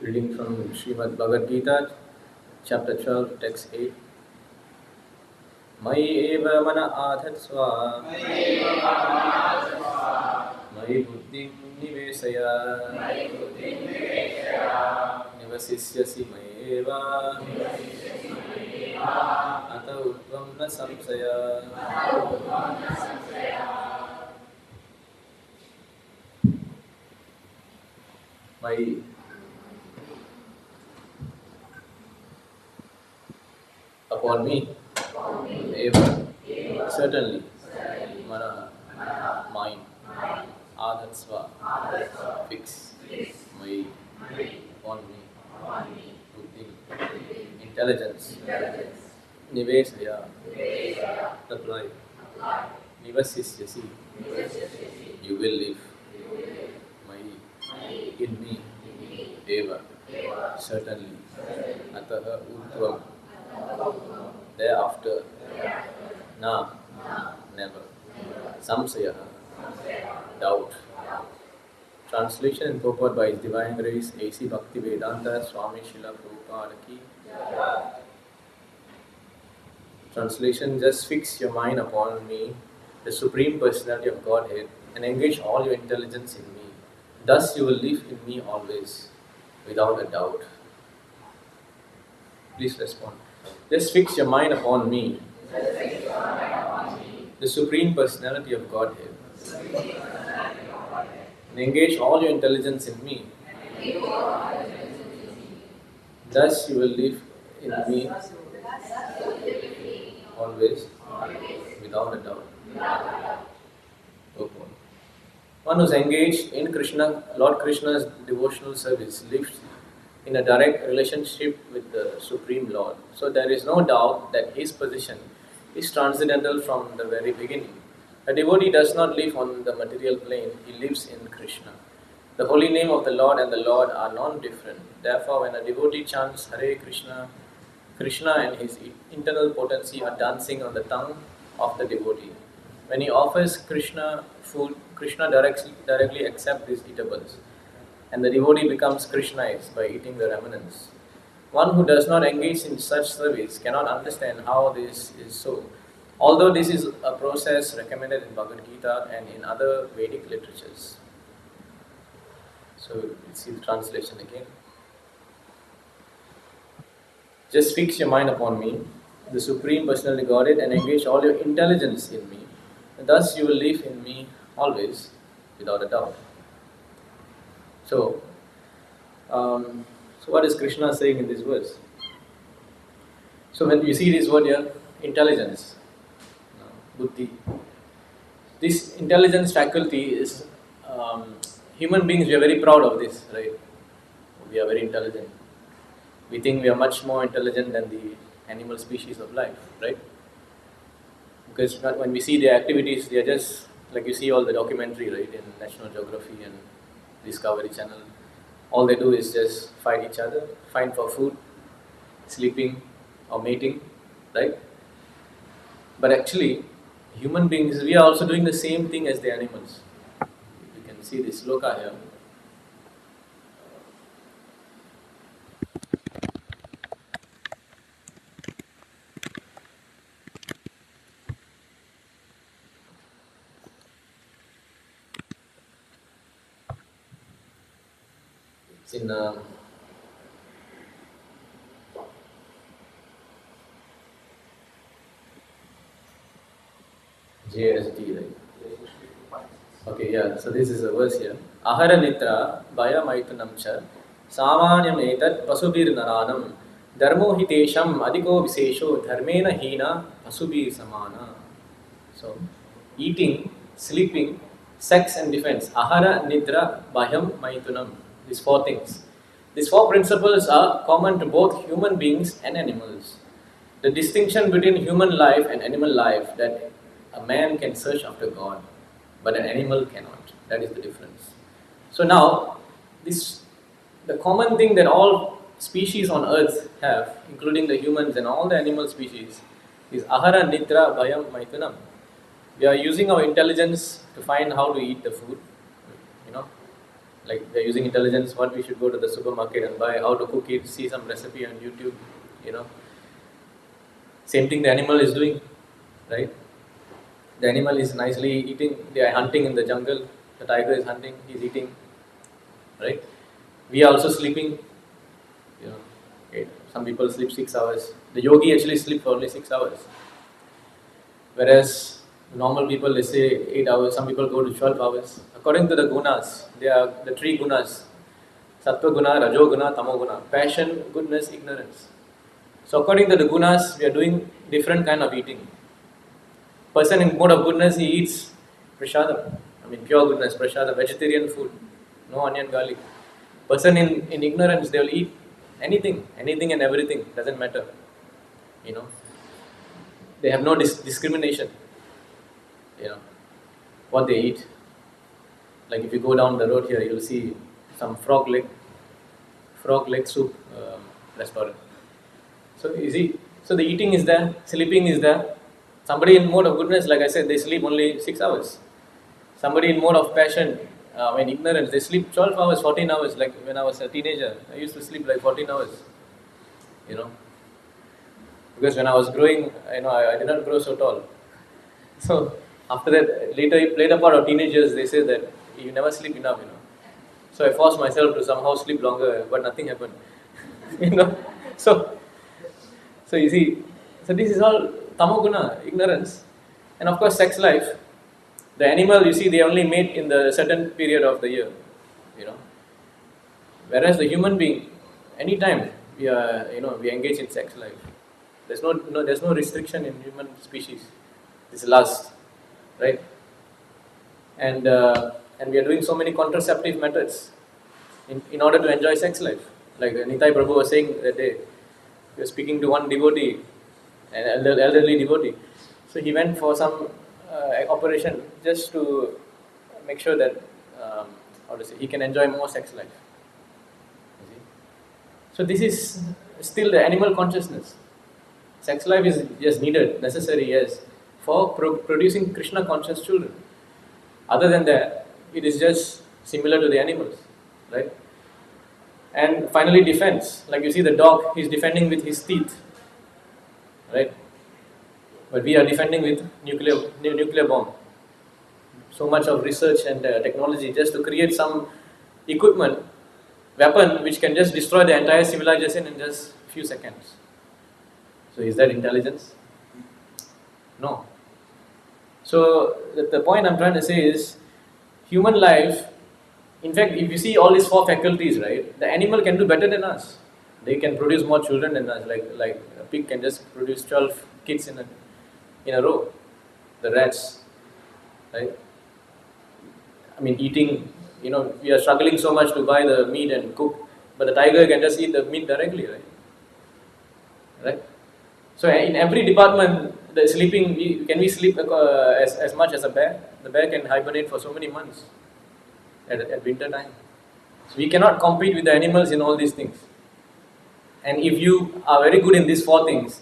Reading from Srimad Bhagavad Gita, chapter 12, text 8. Mayi eva mana adhatsva, mayi buddhim nivesaya, nivasisyasi mayi eva, ata utvam na samsaya. Mayi upon me, eva, certainly, mana, mind, adhatsva, fix, mayi, upon me, buddhim, intelligence, nivesaya, apply, nivasisyasi, you will live, mayi, in me, eva, certainly, ataha utvam, thereafter, na, never, samsaya, doubt. Translation and purport by His Divine Grace A.C. Bhaktivedanta Swami Srila Prabhupada ki. Translation: just fix your mind upon me, the Supreme Personality of Godhead, and engage all your intelligence in me. Thus you will live in me always, without a doubt. Please respond. Just fix your mind upon me, the Supreme Personality of Godhead, and engage all your intelligence in me. Thus you will live in me always, without a doubt. Okay. One who is engaged in Lord Krishna's devotional service lives in a direct relationship with the Supreme Lord. So there is no doubt that his position is transcendental from the very beginning. A devotee does not live on the material plane, he lives in Krishna. The holy name of the Lord and the Lord are non-different. Therefore, when a devotee chants Hare Krishna, Krishna and his internal potency are dancing on the tongue of the devotee. When he offers Krishna food, Krishna directly accepts these eatables, and the devotee becomes Krishnaized by eating the remnants. One who does not engage in such service cannot understand how this is so, although this is a process recommended in Bhagavad Gita and in other Vedic literatures. So, let's see the translation again. Just fix your mind upon me, the Supreme Personality Godhead, and engage all your intelligence in me. And thus you will live in me always, without a doubt. So what is Krishna saying in this verse? So when you see this word here, intelligence, buddhi. This intelligence faculty is, human beings, we are very proud of this, right? We are very intelligent. We think we are much more intelligent than the animal species of life, right? Because when we see their activities, they are just like you see all the documentary, right, in National Geography and Discovery Channel. All they do is just fight each other, fight for food, sleeping or mating, right? But actually, human beings, we are also doing the same thing as the animals. You can see this loka here. It's in JST, right? Okay, yeah, so this is a verse here. Ahara nitra bhaya maitunam cha samanyam etat pasubir naranam dharmo hitesham adiko visesho dharmena hina pasubir samana. So, eating, sleeping, sex and defense. Ahara nidra bhayam maitunam. These four things. These four principles are common to both human beings and animals. The distinction between human life and animal life, that a man can search after God, but an animal cannot. That is the difference. So now, the common thing that all species on earth have, including the humans and all the animal species, is ahara nidra bhayam maitunam. We are using our intelligence to find how to eat the food, Like we are using intelligence, what we should go to the supermarket and buy, how to cook it, see some recipe on YouTube, you know. Same thing the animal is doing, right? The animal is nicely eating, they are hunting in the jungle, the tiger is hunting, he's eating, right? We are also sleeping, you know. Some people sleep 6 hours. The yogi actually sleeps for only 6 hours. Whereas normal people, they say 8 hours, some people go to 12 hours. According to the gunas, they are the three gunas: sattva guna, rajo guna, tamo guna. Passion, goodness, ignorance. So according to the gunas, we are doing different kind of eating. Person in mode of goodness, he eats prashadam. I mean pure goodness, prashadam, vegetarian food, no onion, garlic. Person in ignorance, they will eat anything and everything, doesn't matter. You know, they have no discrimination. You know, what they eat. Like if you go down the road here, you'll see some frog leg soup restaurant. So easy. So the eating is there, sleeping is there. Somebody in mode of goodness, like I said, they sleep only 6 hours. Somebody in mode of passion, ignorance, they sleep 12 hours, 14 hours. Like when I was a teenager, I used to sleep like 14 hours. You know, because when I was growing, I did not grow so tall. So after that, later part of teenagers, they say that you never sleep enough. So I forced myself to somehow sleep longer, but nothing happened. you know, so you see, so this is all tamoguna, ignorance, and of course sex life. The animal, you see, they only mate in the certain period of the year, Whereas the human being, anytime we engage in sex life. There's no restriction in human species. It's lust, right? And we are doing so many contraceptive methods in order to enjoy sex life. Like Nitai Prabhu was saying that day, he was speaking to one devotee, an elderly devotee. So he went for some operation just to make sure that he can enjoy more sex life. You see? So this is still the animal consciousness. Sex life is just needed, necessary, yes, for producing Krishna conscious children. Other than that, it is just similar to the animals, right? And finally, defense. Like you see the dog, he's defending with his teeth, right? But we are defending with nuclear bomb. So much of research and technology just to create some equipment, weapon which can just destroy the entire civilization in just few seconds. So is that intelligence? No. So the point I'm trying to say is, human life, in fact, if you see all these four faculties, right, the animal can do better than us. They can produce more children than us. Like a pig can just produce 12 kids in a row. The rats, right? I mean, eating, we are struggling so much to buy the meat and cook, but the tiger can just eat the meat directly, right? Right? So in every department, the sleeping, can we sleep as much as a bear? The bear can hibernate for so many months at winter time. So we cannot compete with the animals in all these things. And if you are very good in these four things,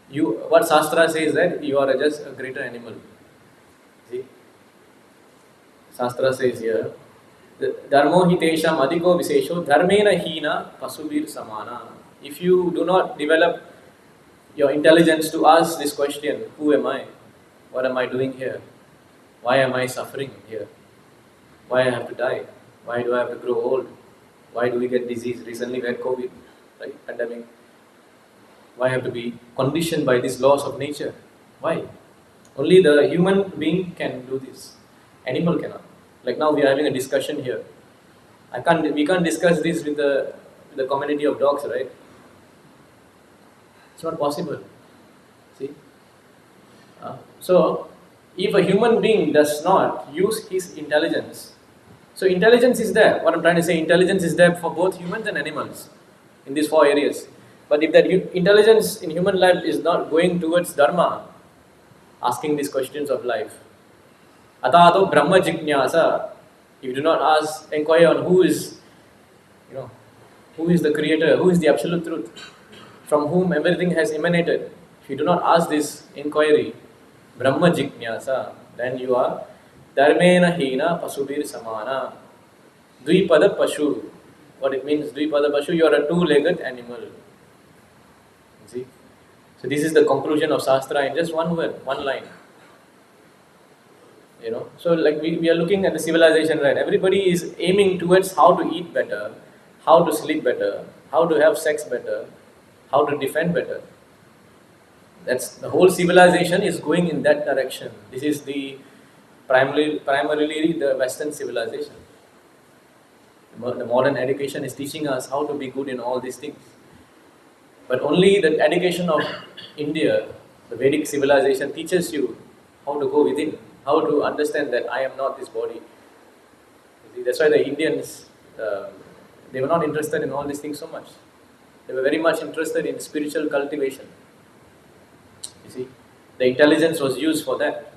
what Shastra says that you are just a greater animal. See? Shastra says here, Dharmo hitesham adhiko visesho dharmena hina pasubir samana. If you do not develop your intelligence to ask this question, who am I? What am I doing here? Why am I suffering here? Why I have to die? Why do I have to grow old? Why do we get disease? Recently we had COVID, right? Pandemic. Why I have to be conditioned by these laws of nature? Why? Only the human being can do this. Animal cannot. Like now we are having a discussion here. We can't discuss this with the community of dogs, right? It's not possible. See? So, if a human being does not use his intelligence, so intelligence is there. What I'm trying to say, intelligence is there for both humans and animals in these four areas. But if that intelligence in human life is not going towards dharma, asking these questions of life, atato brahma jignyasa, if you do not inquire on who is the creator, who is the absolute truth, from whom everything has emanated. If you do not ask this inquiry, Brahma Jignyasa, then you are Dharmena Hina Pasubir Samana. Dvipada Pashu. What it means, Dvipada Pashu, you are a two-legged animal. You see? So this is the conclusion of Shastra in just one word, one line. So like we are looking at the civilization, right? Everybody is aiming towards how to eat better, how to sleep better, how to have sex better, how to defend better. That's the whole civilization is going in that direction. This is the primarily the Western civilization. The modern education is teaching us how to be good in all these things. But only the education of India, the Vedic civilization, teaches you how to go within, how to understand that I am not this body. You see, that's why the Indians, they were not interested in all these things so much. They were very much interested in spiritual cultivation. You see, the intelligence was used for that.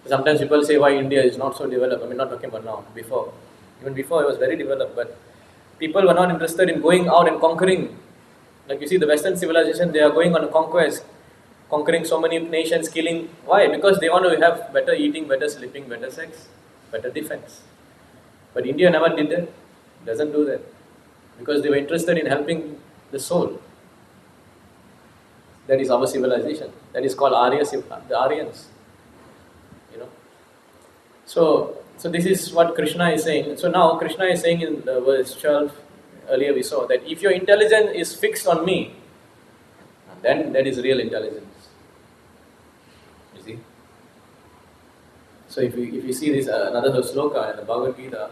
Sometimes people say why India is not so developed. I mean, not talking about now, before. Even before it was very developed, but people were not interested in going out and conquering. Like you see, the Western civilization, they are going on a conquest, conquering so many nations, killing. Why? Because they want to have better eating, better sleeping, better sex, better defense. But India never did that, doesn't do that. Because they were interested in helping the soul. That is our civilization. That is called the Aryans. So this is what Kṛṣṇa is saying. So now Kṛṣṇa is saying in the verse 12, earlier we saw that if your intelligence is fixed on me, then that is real intelligence. You see? So if you see this, another sloka in the Bhagavad Gita,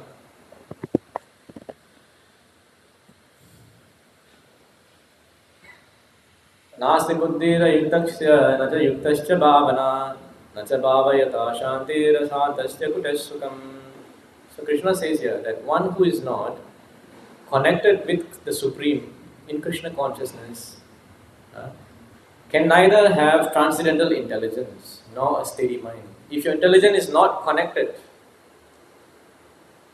Nasti buddhira yuktasya naja yuktasya bhavana nacha bhavayata shantira satasya kutesukam. So Krishna says here that one who is not connected with the Supreme in Krishna consciousness can neither have transcendental intelligence nor a steady mind. If your intelligence is not connected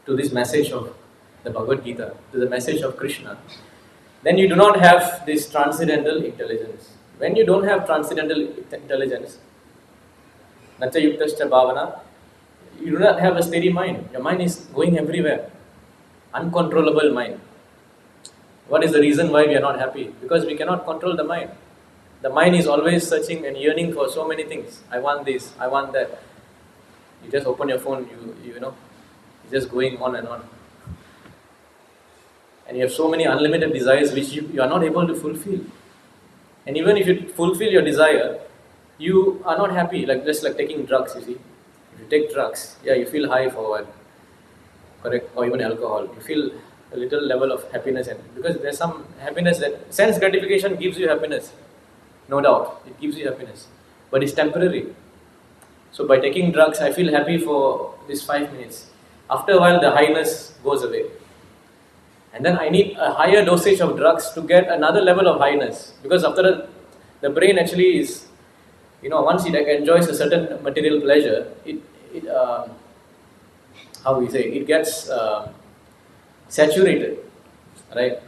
to this message of the Bhagavad Gita, to the message of Krishna, then you do not have this transcendental intelligence. When you don't have transcendental intelligence, Natya Yuktascha Bhavana, you do not have a steady mind. Your mind is going everywhere. Uncontrollable mind. What is the reason why we are not happy? Because we cannot control the mind. The mind is always searching and yearning for so many things. I want this, I want that. You just open your phone, it's just going on and on. And you have so many unlimited desires which you are not able to fulfill. And even if you fulfill your desire, you are not happy. Just like taking drugs, you see. If you take drugs, you feel high for a while. Correct? Or even alcohol. You feel a little level of happiness. Because there's some happiness that sense gratification gives you happiness. No doubt. It gives you happiness. But it's temporary. So by taking drugs, I feel happy for this 5 minutes. After a while, the highness goes away. And then I need a higher dosage of drugs to get another level of highness. Because after the brain actually is, once it enjoys a certain material pleasure, it gets saturated, right?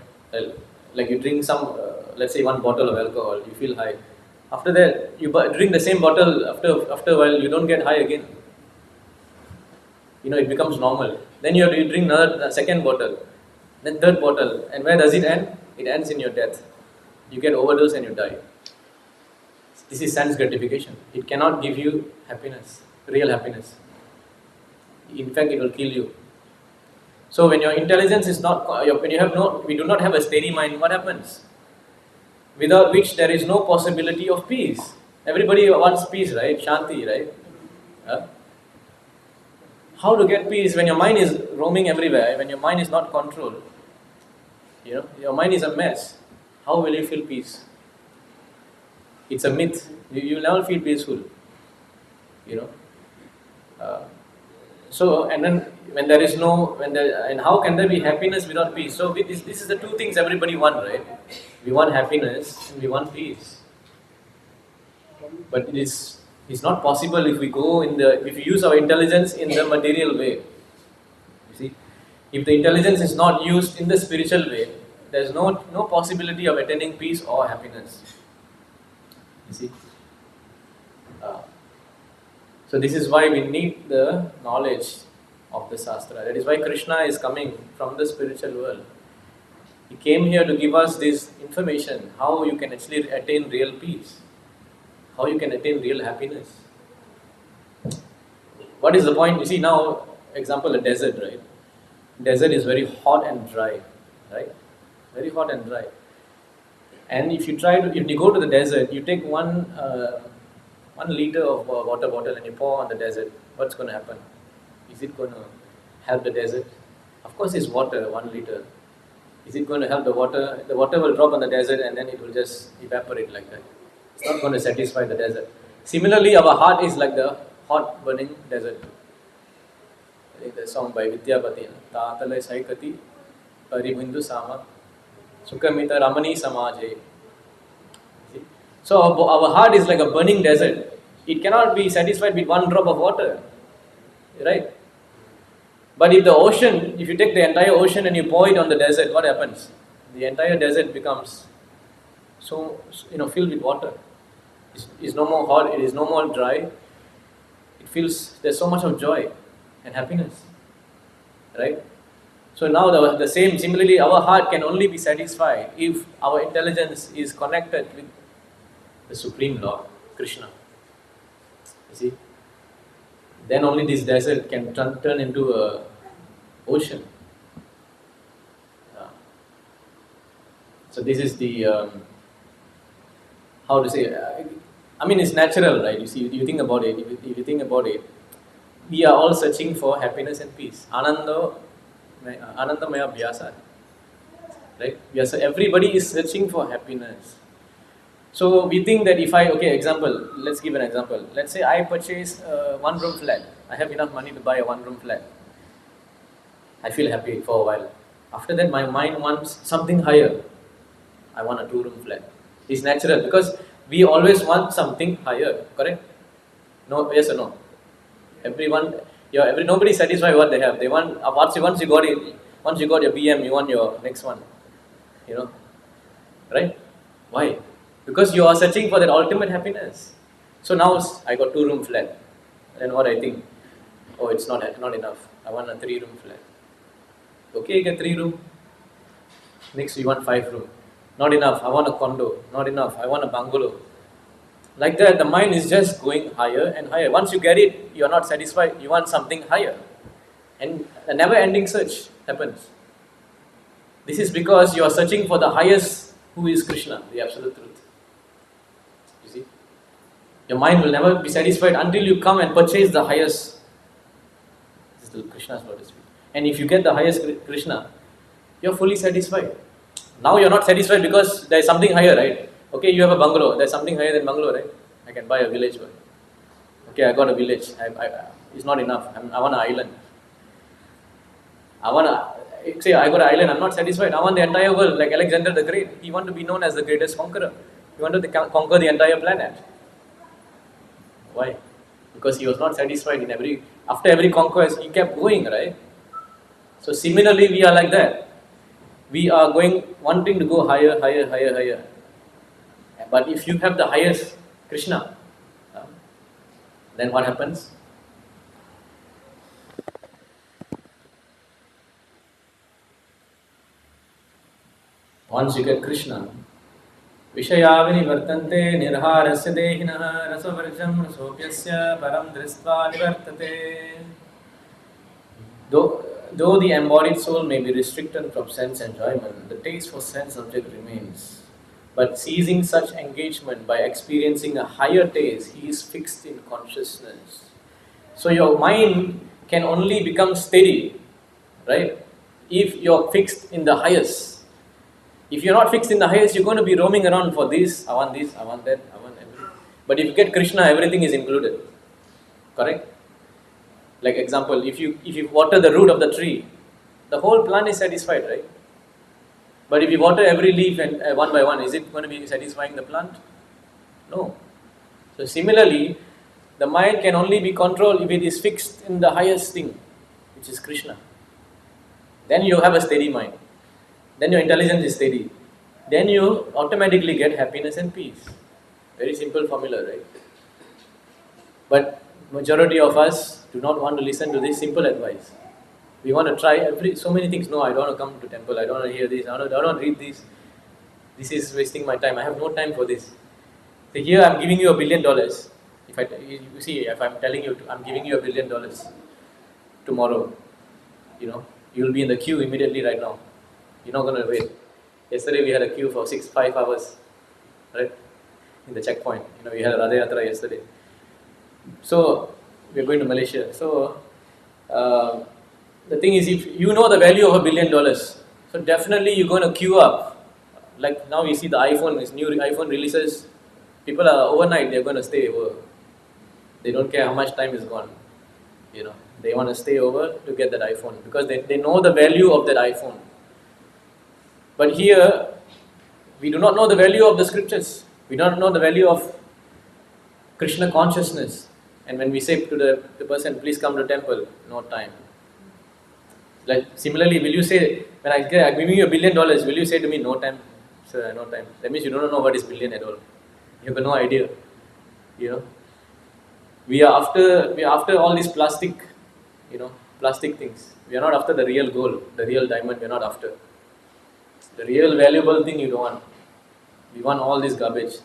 Like you drink some, let's say 1 bottle of alcohol, you feel high. After that, you drink the same bottle, after a while, you don't get high again. It becomes normal. Then you drink another second bottle. Then third bottle, and where does it end? It ends in your death. You get overdose and you die. This is sense gratification. It cannot give you happiness, real happiness. In fact, it will kill you. So when your intelligence is not, we do not have a steady mind, what happens? Without which there is no possibility of peace. Everybody wants peace, right? Shanti, right? How to get peace when your mind is roaming everywhere, when your mind is not controlled? Your mind is a mess. How will you feel peace? It's a myth. You will never feel peaceful. So, and then and how can there be happiness without peace? So this is the two things everybody want, right? We want happiness and we want peace. But it's not possible if we use our intelligence in the material way. You see, if the intelligence is not used in the spiritual way, there's no possibility of attaining peace or happiness. You see, so this is why we need the knowledge of the Shastra. That is why Krishna is coming from the spiritual world. He came here to give us this information, how you can actually attain real peace, how you can attain real happiness. What is the point? You see now, example, a desert, right? Desert is very hot and dry, right? Very hot and dry. And if you go to the desert, you take 1 liter of water bottle and you pour on the desert, what's going to happen? Is it going to help the desert? Of course, it's water, 1 liter. Is it going to help the water? The water will drop on the desert and then it will just evaporate like that. It's not going to satisfy the desert. Similarly, our heart is like the hot burning desert. I think the song by Vidyapati, Tātale Saikati Paribindu Sama Sukamita Ramani Samaje. So our heart is like a burning desert. It cannot be satisfied with 1 drop of water, right? But if you take the entire ocean and you pour it on the desert, what happens? The entire desert becomes so filled with water. It's no more hot. It is no more dry. It feels there's so much of joy and happiness, right? So now similarly, our heart can only be satisfied if our intelligence is connected with the Supreme Lord, Kṛṣṇa. You see? Then only this desert can turn into an ocean. So this is the, how to say, it's natural, right? You see, if you think about it, we are all searching for happiness and peace. Anandamaya Bhyasa. Right? Everybody is searching for happiness. So we think that let's give an example. Let's say I purchase a 1-room flat. I have enough money to buy a 1-room flat. I feel happy for a while. After that, my mind wants something higher. I want a 2-room flat. It's natural because we always want something higher, correct? No, yes or no? Nobody is satisfied with what they have. They want, once you got your BM, you want your next one. Right? Why? Because you are searching for that ultimate happiness. So now I got 2-room flat. Then what I think? Oh, it's not enough. I want a 3-room flat. Okay, you get 3-room. Next you want 5-room. Not enough. I want a condo. Not enough. I want a bungalow. Like that, the mind is just going higher and higher. Once you get it, you are not satisfied. You want something higher. And a never-ending search happens. This is because you are searching for the highest, who is Kṛṣṇa, the absolute truth. You see? Your mind will never be satisfied until you come and purchase the highest. This is the Kṛṣṇa's word. And if you get the highest Kṛṣṇa, you're fully satisfied. Now you're not satisfied because there is something higher, right? Okay, you have a bungalow. There's something higher than bungalow, right? I can buy a village. Okay, I got a village. It's not enough. I want an island. I got an island. I'm not satisfied. I want the entire world, like Alexander the Great. He wanted to be known as the greatest conqueror. He wanted to conquer the entire planet. Why? Because he was not satisfied after every conquest, he kept going, right? So similarly, we are like that. We are wanting to go higher, higher, higher, higher. But if you have the highest Kṛṣṇa, then what happens? Once you get Kṛṣṇa, Vishayavini vartante nirharasya dehinah rasavarjam rasopyasya param dristva nivartate. Though the embodied soul may be restricted from sense enjoyment, the taste for sense object remains. But ceasing such engagement by experiencing a higher taste, he is fixed in consciousness. So your mind can only become steady, right? If you're fixed in the highest. If you're not fixed in the highest, you're going to be roaming around for this, I want that, I want everything. But if you get Kṛṣṇa, everything is included. Correct? Like example, if you water the root of the tree, the whole plant is satisfied, right? But if you water every leaf and one by one, is it going to be satisfying the plant? No. So similarly, the mind can only be controlled if it is fixed in the highest thing, which is Kṛṣṇa. Then you have a steady mind. Then your intelligence is steady. Then you automatically get happiness and peace. Very simple formula, right? But majority of us do not want to listen to this simple advice. We want to try so many things. No, I don't want to come to temple. I don't want to hear this. I don't want to read this. This is wasting my time. I have no time for this. So here I'm giving you $1 billion. You see, if I'm telling you, I'm giving you $1 billion tomorrow, you'll be in the queue immediately right now. You're not going to wait. Yesterday we had a queue for 5 hours, right? In the checkpoint. We had a Radha Yatra yesterday. So we're going to Malaysia. So the thing is, if you know the value of $1 billion, so definitely you're going to queue up. Like now you see the iPhone, this new iPhone releases, people are overnight, they're going to stay over. They don't care how much time is gone. They want to stay over to get that iPhone because they know the value of that iPhone. But here, we do not know the value of the scriptures. We don't know the value of Kṛṣṇa consciousness. And when we say to the person, please come to temple, no time. Like similarly, will you say, when I'm giving you $1 billion, will you say to me, no time? Sir, no time. That means you don't know what is billion at all. You have no idea. We are after all these plastic things. We are not after the real gold, the real diamond. We are not after. The real valuable thing you don't want. We want all this garbage.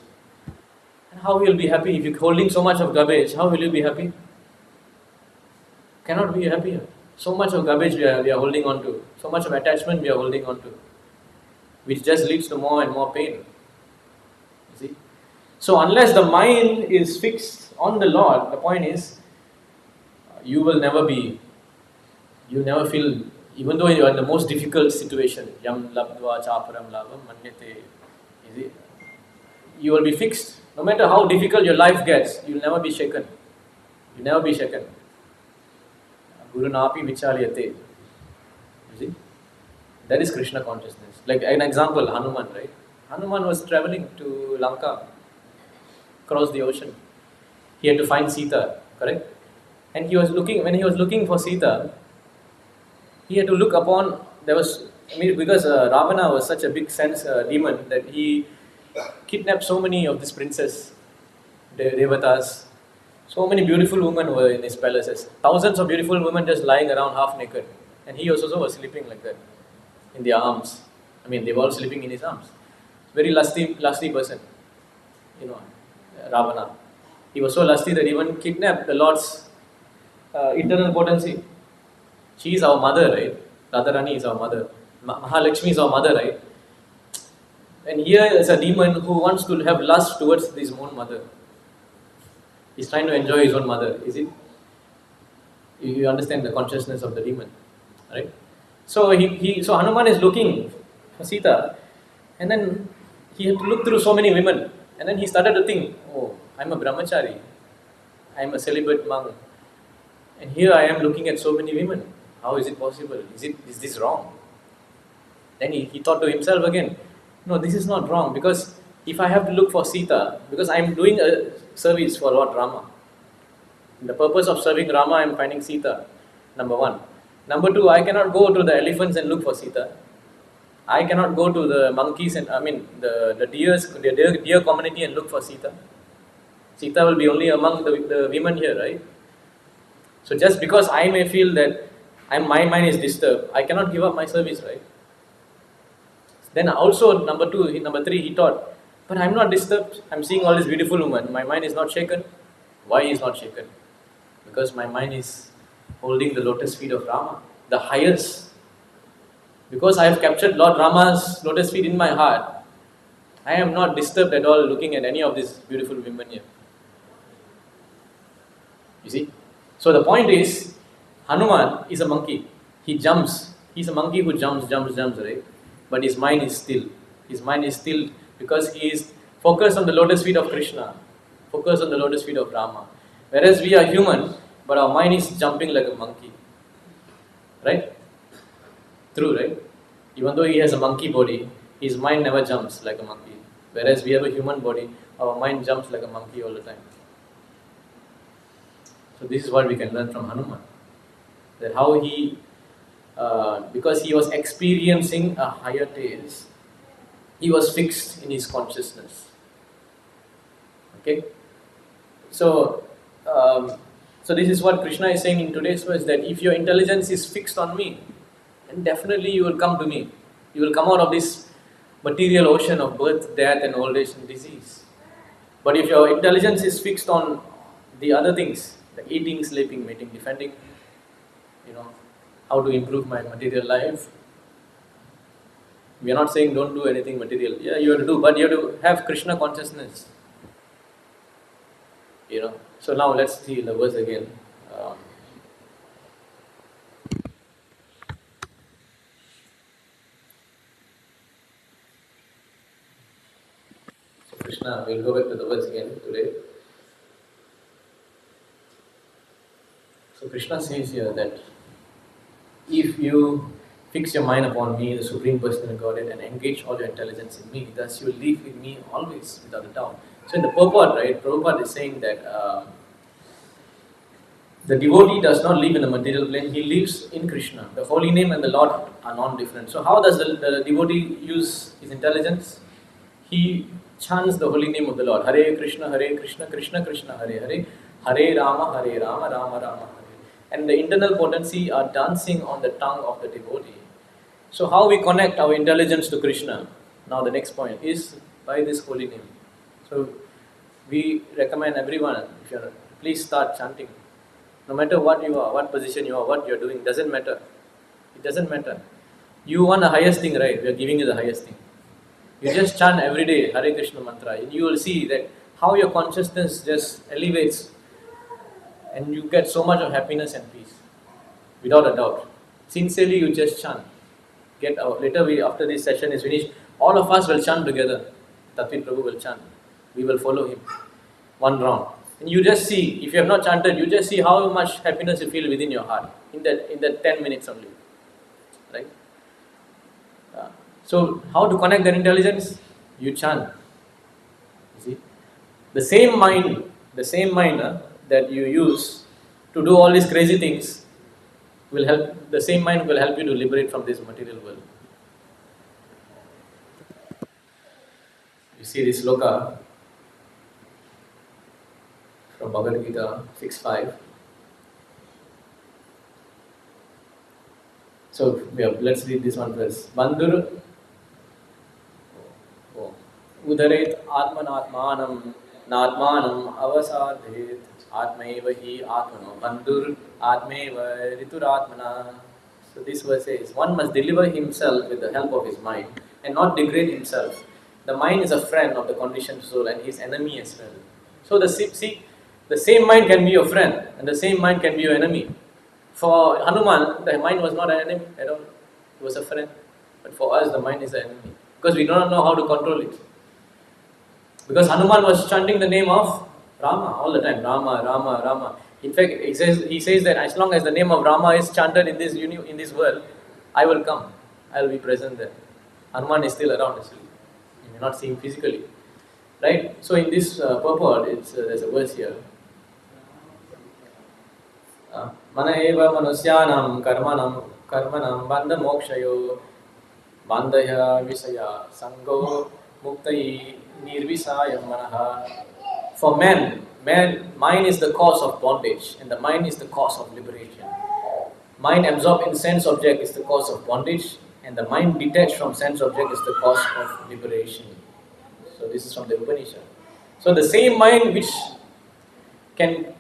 And how will you be happy if you're holding so much of garbage? How will you be happy? Cannot be happy. So much of garbage we are holding on to. So much of attachment we are holding on to, which just leads to more and more pain. You see? So unless the mind is fixed on the Lord, the point is, you never feel, even though you are in the most difficult situation, yam labdva chaparam labam manyate, you will be fixed. No matter how difficult your life gets, you will never be shaken. You never be shaken. Guru napi vichaliyate. You see? That is Kṛṣṇa consciousness. Like an example, Hanuman, right? Hanuman was traveling to Lanka, across the ocean. He had to find Sita, correct? And when he was looking for Sita, he had to look upon, because Ravana was such a big demon that he kidnapped so many of these princesses, devatas. So many beautiful women were in his palaces. Thousands of beautiful women just lying around half naked. And he also was sleeping like that, in their arms. They were all sleeping in his arms. Very lusty person, Ravana. He was so lusty that he even kidnapped the Lord's internal potency. She is our mother, right? Radharani is our mother. Mahalakshmi is our mother, right? And here is a demon who wants to have lust towards his own mother. He's trying to enjoy his own mother, is it? You understand the consciousness of the demon, right? So so Hanuman is looking for Sita, and then he had to look through so many women, and then he started to think, oh, I'm a brahmachari, I'm a celibate monk, and here I am looking at so many women. How is it possible? Is this wrong? Then he thought to himself again, no, this is not wrong, because if I have to look for Sita, because I am doing a service for Lord Rama. In the purpose of serving Rama, I am finding Sita, number one. Number two, I cannot go to the elephants and look for Sita. I cannot go to the monkeys and the deer community and look for Sita. Sita will be only among the women here, right? So just because I may feel that my mind is disturbed, I cannot give up my service, right? Then also number three, he thought, but I'm not disturbed. I'm seeing all these beautiful women. My mind is not shaken. Why is not shaken? Because my mind is holding the lotus feet of Rama, the highest. Because I have captured Lord Rama's lotus feet in my heart, I am not disturbed at all looking at any of these beautiful women here. You see? So the point is, Hanuman is a monkey. He jumps. He's a monkey who jumps, right? But his mind is still. His mind is still because he is focused on the lotus feet of Kṛṣṇa, focused on the lotus feet of Rama. Whereas we are human, but our mind is jumping like a monkey. Right? True, right? Even though he has a monkey body, his mind never jumps like a monkey. Whereas we have a human body, our mind jumps like a monkey all the time. So this is what we can learn from Hanuman. That how he, because he was experiencing a higher taste, he was fixed in his consciousness. Okay? So, So this is what Krishna is saying in today's verse, that if your intelligence is fixed on me, then definitely you will come to me. You will come out of this material ocean of birth, death and old age and disease. But if your intelligence is fixed on the other things, like eating, sleeping, mating, defending, how to improve my material life. We are not saying don't do anything material. Yeah, you have to do, but you have to have Krishna consciousness. So now let's see the verse again. So Krishna, we'll go back to the verse again today. So Krishna says here that if you fix your mind upon me, the Supreme Personal Godhead, and engage all your intelligence in me, thus you will live with me always, without a doubt. So in the purport, Prabhupada is saying that the devotee does not live in the material plane, he lives in Krishna. The holy name and the Lord are non-different. So how does the devotee use his intelligence? He chants the holy name of the Lord. Hare Krishna, Krishna Krishna, Hare Hare, Hare Rama, Rama Rama, Hare. And the internal potency are dancing on the tongue of the devotee. So how we connect our intelligence to Krishna? Now the next point is by this holy name. So we recommend everyone, please start chanting. No matter what you are, what position you are, what you are doing, doesn't matter. It doesn't matter. You want the highest thing, right? We are giving you the highest thing. You just chant every day Hare Krishna mantra, and you will see that how your consciousness just elevates, and you get so much of happiness and peace, without a doubt. Sincerely, you just chant. Get out. Later, after this session is finished, all of us will chant together. Tatvit Prabhu will chant. We will follow him. One round. And you just see, if you have not chanted, you just see how much happiness you feel within your heart in that 10 minutes only. Right? So, how to connect that intelligence? You chant. You see? The same mind that you use to do all these crazy things will help. The same mind will help you to liberate from this material world. You see this sloka from Bhagavad Gita 6.5. So let's read this one first. Bandhur Udaret Atmanatmanam Natmanam Avasadhet Atmaiva hi Atmano Bandhur Atmaiva Rituratmana. So this verse says, one must deliver himself with the help of his mind and not degrade himself. The mind is a friend of the conditioned soul and his enemy as well. So the same mind can be your friend and the same mind can be your enemy. For Hanuman, the mind was not an enemy at all. It was a friend. But for us, the mind is an enemy. Because we do not know how to control it. Because Hanuman was chanting the name of Rama all the time. Rama, Rama, Rama. In fact, he says that as long as the name of Rama is chanted in this world, I will come. I will be present there. Hanuman is still around actually. You may not see him physically. Right? So in this purport, there's a verse here. Mana eva manusyanam karmanam bandha mokshayo bandhaya visaya sango muktai nirvisayam manaha. For man, mind is the cause of bondage and the mind is the cause of liberation. Mind absorbed in sense object is the cause of bondage and the mind detached from sense object is the cause of liberation. So this is from the Upanishad. So the same mind which can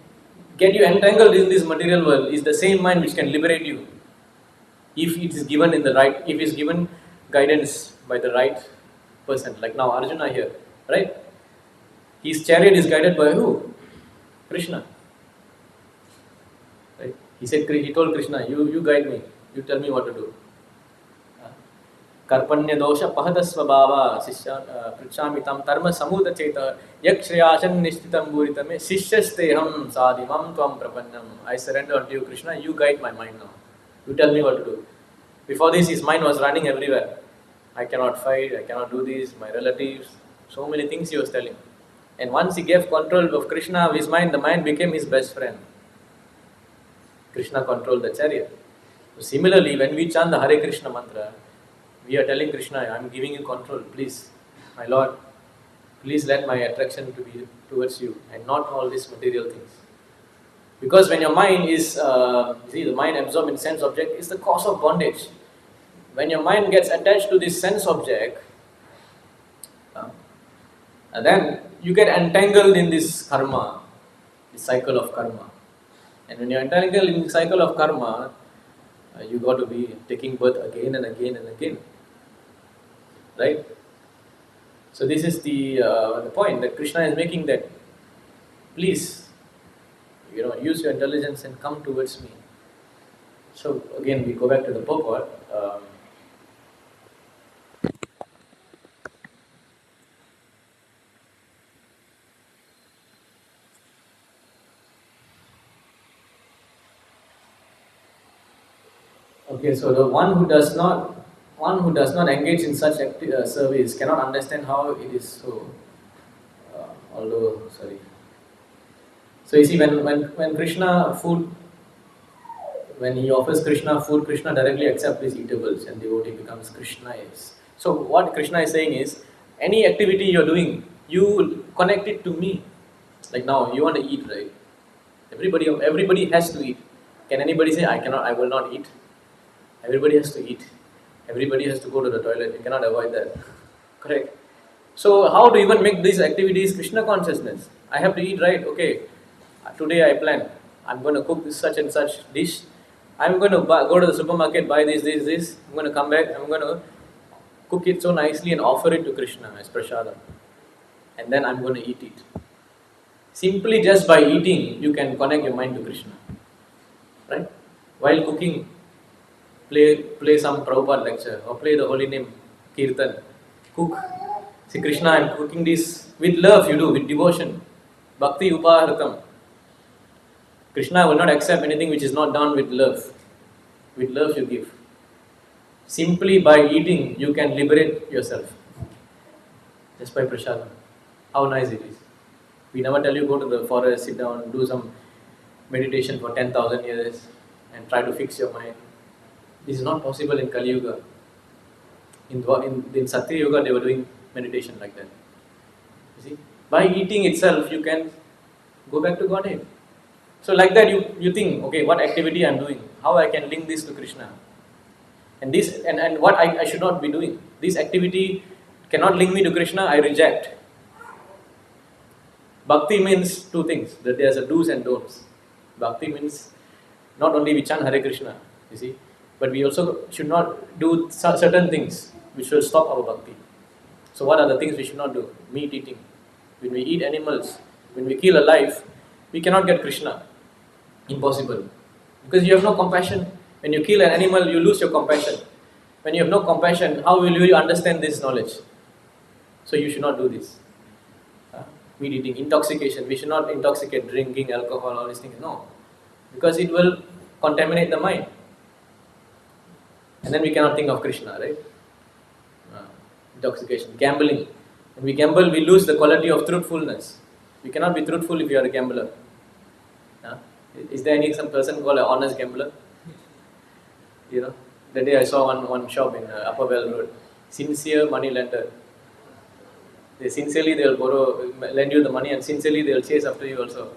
get you entangled in this material world is the same mind which can liberate you if it is given if it is given guidance by the right person. Like now Arjuna here, right? His chariot is guided by who? Krishna. Right? He told Krishna, you guide me, you tell me what to do. Karpanya dosha pahadasva bhava prichamitam dharma samudha cheta yakshayashan nishtitam buritame sishyasteham sadimam tvam prapannam. I surrender unto you, Krishna, you guide my mind now. You tell me what to do. Before this, his mind was running everywhere. I cannot fight, I cannot do this, my relatives, so many things he was telling. And once he gave control of Krishna of his mind, the mind became his best friend. Krishna controlled the chariot. So similarly, when we chant the Hare Krishna mantra, we are telling Krishna, I am giving you control, please, my Lord, please let my attraction to be towards you and not all these material things. Because when your mind is, the mind absorbed in sense object is the cause of bondage. When your mind gets attached to this sense object, then you get entangled in this karma, this cycle of karma. And when you're entangled in the cycle of karma, you got to be taking birth again and again and again. Right? So this is the point that Kṛṣṇa is making, that please, use your intelligence and come towards me. So again, we go back to the purport. Okay, so the one who does not engage in such service cannot understand how it is so. So you see, when Kṛṣṇa when he offers Kṛṣṇa food, Kṛṣṇa directly accepts his eatables and devotee becomes Kṛṣṇa. So what Kṛṣṇa is saying is, any activity you're doing, you connect it to me. Like now, you want to eat, right? Everybody has to eat. Can anybody say, I will not eat? Everybody has to eat. Everybody has to go to the toilet. You cannot avoid that. Correct? So how to even make these activities Kṛṣṇa consciousness? I have to eat, right? Okay. Today I plan. I'm going to cook this such and such dish. I'm going to go to the supermarket, buy this. I'm going to come back. I'm going to cook it so nicely and offer it to Kṛṣṇa as prasadam. And then I'm going to eat it. Simply just by eating, you can connect your mind to Kṛṣṇa. Right? While cooking, play some Prabhupada lecture or play the holy name, Kirtan. Cook. See, Kṛṣṇa, I'm cooking this with love, you do, with devotion. Bhakti upaharatam. Kṛṣṇa will not accept anything which is not done with love. With love you give. Simply by eating, you can liberate yourself. Just by prasadam. How nice it is. We never tell you go to the forest, sit down, do some meditation for 10,000 years and try to fix your mind. This is not possible in Kali Yuga. In Satya Yuga, they were doing meditation like that. You see? By eating itself, you can go back to Godhead. So like that, you think, okay, what activity I am doing? How I can link this to Kṛṣṇa? And this and what I should not be doing. This activity cannot link me to Kṛṣṇa, I reject. Bhakti means two things, that there's a do's and don'ts. Bhakti means not only we chant Hare Krishna, you see, but we also should not do certain things which will stop our bhakti. So what are the things we should not do? Meat eating. When we eat animals, when we kill a life, we cannot get Kṛṣṇa. Impossible. Because you have no compassion. When you kill an animal, you lose your compassion. When you have no compassion, how will you understand this knowledge? So you should not do this. Meat eating, intoxication. We should not intoxicate, drinking, alcohol, all these things. No. Because it will contaminate the mind. And then we cannot think of Kṛṣṇa, right? Intoxication, gambling. When we gamble, we lose the quality of truthfulness. We cannot be truthful if you are a gambler. Is there some person called an honest gambler? The day I saw one shop in Upper Well Road. Sincere money lender. Sincerely they'll lend you the money, and sincerely they'll chase after you also.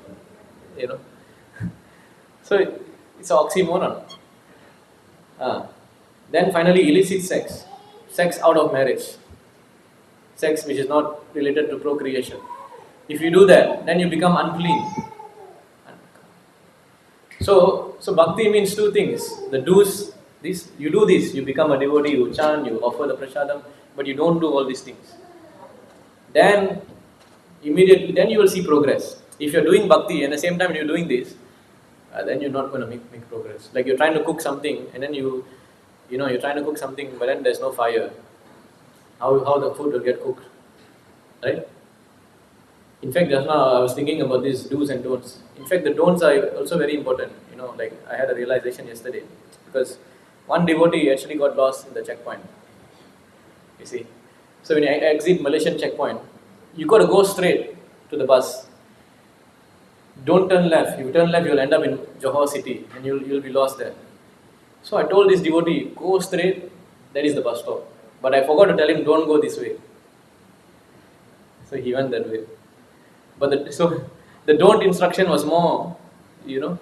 So it's an oxymoron. Then finally illicit sex. Sex out of marriage. Sex which is not related to procreation. If you do that, then you become unclean. So bhakti means two things. The do's, you do this, you become a devotee, you chant, you offer the prasadam, but you don't do all these things. Then immediately, then you will see progress. If you're doing bhakti and at the same time you're doing this, then you're not going to make progress. Like you're trying to cook something and then you're trying to cook something, but then there's no fire. How the food will get cooked, right? In fact, just now I was thinking about these do's and don'ts. In fact, the don'ts are also very important. Like I had a realization yesterday, because one devotee actually got lost in the checkpoint. You see, so when you exit Malaysian checkpoint, you got to go straight to the bus. Don't turn left. If you turn left, you'll end up in Johor city, and you'll be lost there. So I told this devotee, go straight. That is the bus stop. But I forgot to tell him, don't go this way. So he went that way. But the don't instruction was more, you know.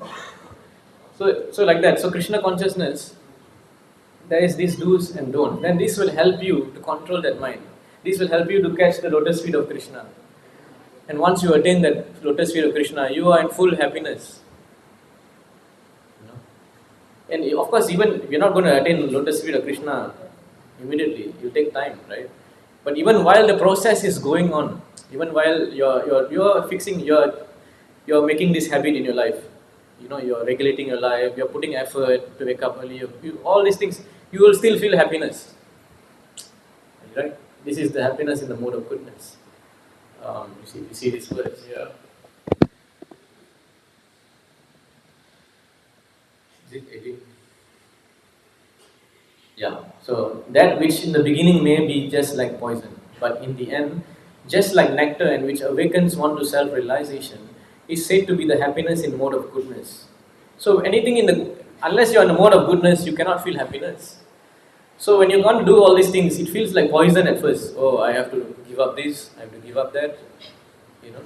So like that. So Krishna consciousness, there is these do's and don'ts. Then this will help you to control that mind. This will help you to catch the lotus feet of Krishna. And once you attain that lotus feet of Krishna, you are in full happiness. You know? And of course, even you're not going to attain lotus feet of Krishna immediately. It will take time, right? But even while the process is going on, even while you're fixing you're making this habit in your life. You know, you're regulating your life. You're putting effort to wake up early. All these things, you will still feel happiness, right? This is the happiness in the mode of goodness. You see these words here. Is it 18? Yeah. So that which in the beginning may be just like poison, but in the end, just like nectar, and which awakens one to self-realization, is said to be the happiness in mode of goodness. So anything unless you're in the mode of goodness, you cannot feel happiness. So when you're going to do all these things, it feels like poison at first. Oh, I have to give up this, I have to give up that. You know,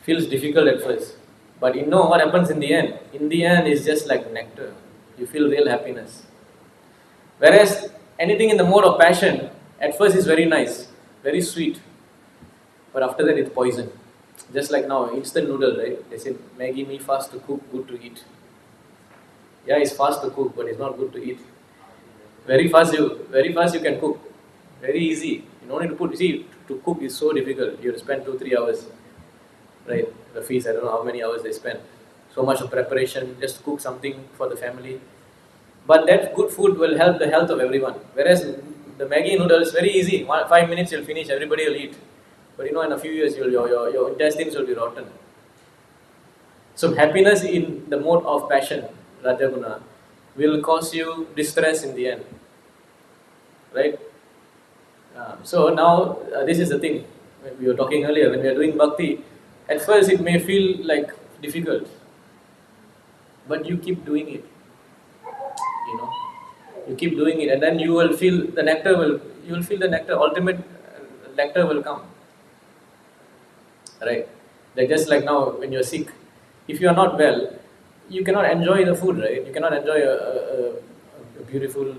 feels difficult at first. But you know what happens in the end? In the end, it's just like nectar. You feel real happiness. Whereas anything in the mode of passion, at first is very nice, very sweet. But after that, it's poison. Just like now, instant noodle, right? They say Maggi mee fast to cook, good to eat. Yeah, it's fast to cook, but it's not good to eat. Very fast you can cook. Very easy. You don't need to put. See, to cook is so difficult. You have to spend 2-3 hours, right? The feast, I don't know how many hours they spend. So much of preparation just to cook something for the family. But that good food will help the health of everyone. Whereas the Maggi noodles, very easy. 5 minutes you'll finish. Everybody will eat. But you know, in a few years, your intestines will be rotten. So happiness in the mode of passion, Rajaguna, will cause you distress in the end. Right? So now, this is the thing. We were talking earlier, when we are doing bhakti, at first it may feel like difficult. But you keep doing it. You know, you keep doing it, and then you will feel the nectar ultimate nectar will come. Right? Like just like now, when you're sick, if you are not well, you cannot enjoy the food, right? You cannot enjoy a beautiful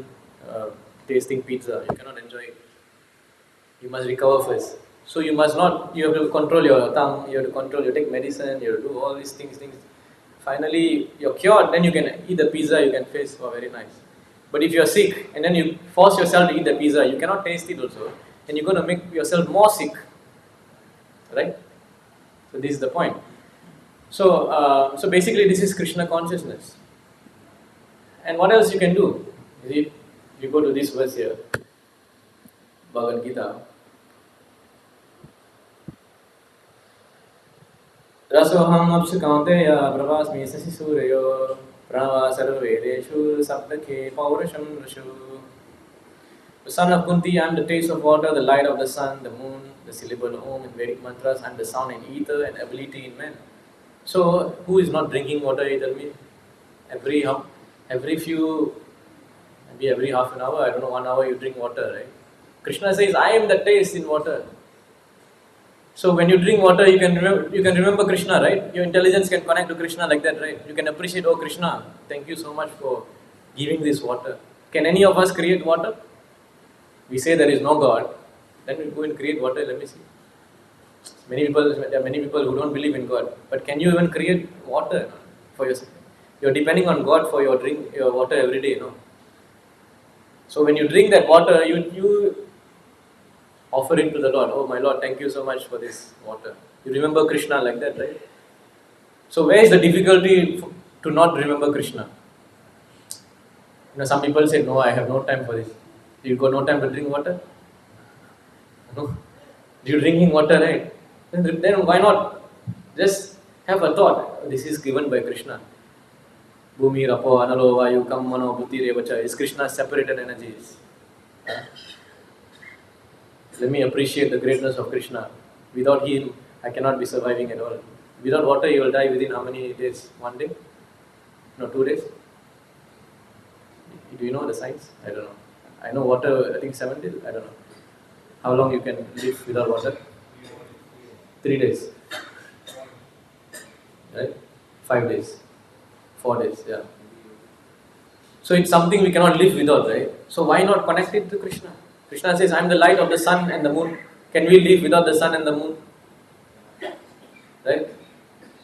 tasting pizza. You cannot enjoy it. You must recover first. So you have to control your tongue, you take medicine, you have to do all these things. Finally, you're cured, then you can eat the pizza, you can taste, oh, very nice. But if you're sick, and then you force yourself to eat the pizza, you cannot taste it also, and you're going to make yourself more sick. Right? So this is the point. So basically this is Krishna consciousness. And what else you can do? You go to this verse here, Bhagavad Gita. Rasoham apsukanteya pravasmi sasi suryo pranava sarvedeshu saptake paurasham rashu. The son of Kunti, I am the taste of water, the light of the sun, the moon, the syllable Om in Vedic mantras, and the sound in ether and ability in men. So, who is not drinking water, you tell me? Every half an hour, I don't know, 1 hour you drink water, right? Krishna says, I am the taste in water. So when you drink water, you can remember Krishna, right? Your intelligence can connect to Krishna like that, right? You can appreciate, oh Krishna, thank you so much for giving this water. Can any of us create water? We say there is no God, then we go and create water, let me see. There are many people who don't believe in God, but can you even create water for yourself? You're depending on God for your water every day, no? So when you drink that water, you offer it to the Lord. Oh my Lord, thank you so much for this water. You remember Krishna like that, right? So where is the difficulty to not remember Krishna? You know, some people say, no, I have no time for this. You got no time to drink water? No. You're drinking water, right? Then why not just have a thought? This is given by Krishna. Bhumi, Rapo, Analo, Vayu, Kam, Mano, Buddhi, Revacha is Krishna's separated energies. Let me appreciate the greatness of Krishna. Without him, I cannot be surviving at all. Without water, you will die within how many days? 1 day? No, 2 days? Do you know the science? I don't know. I know water, I think 7 days? I don't know. How long you can live without water? 3 days. Right? 5 days, 4 days, yeah. So it's something we cannot live without, right? So why not connect it to Krishna? Krishna says, I am the light of the sun and the moon. Can we live without the sun and the moon? Right?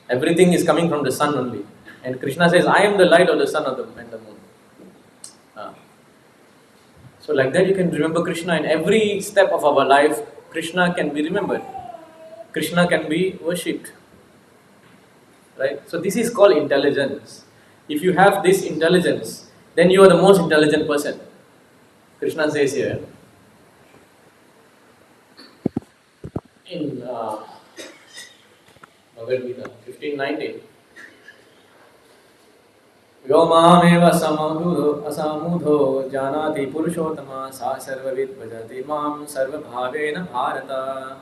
Everything is coming from the sun only. And Krishna says, I am the light of the sun and the moon. So like that you can remember Krishna in every step of our life. Krishna can be remembered. Krishna can be worshipped. Right? So this is called intelligence. If you have this intelligence, then you are the most intelligent person. Krishna says here in Bhagavad Gita 15:19. Vyomameva samudho asamudho janati purushottama sa sarvavid bhajati mam sarvabhavena bharata.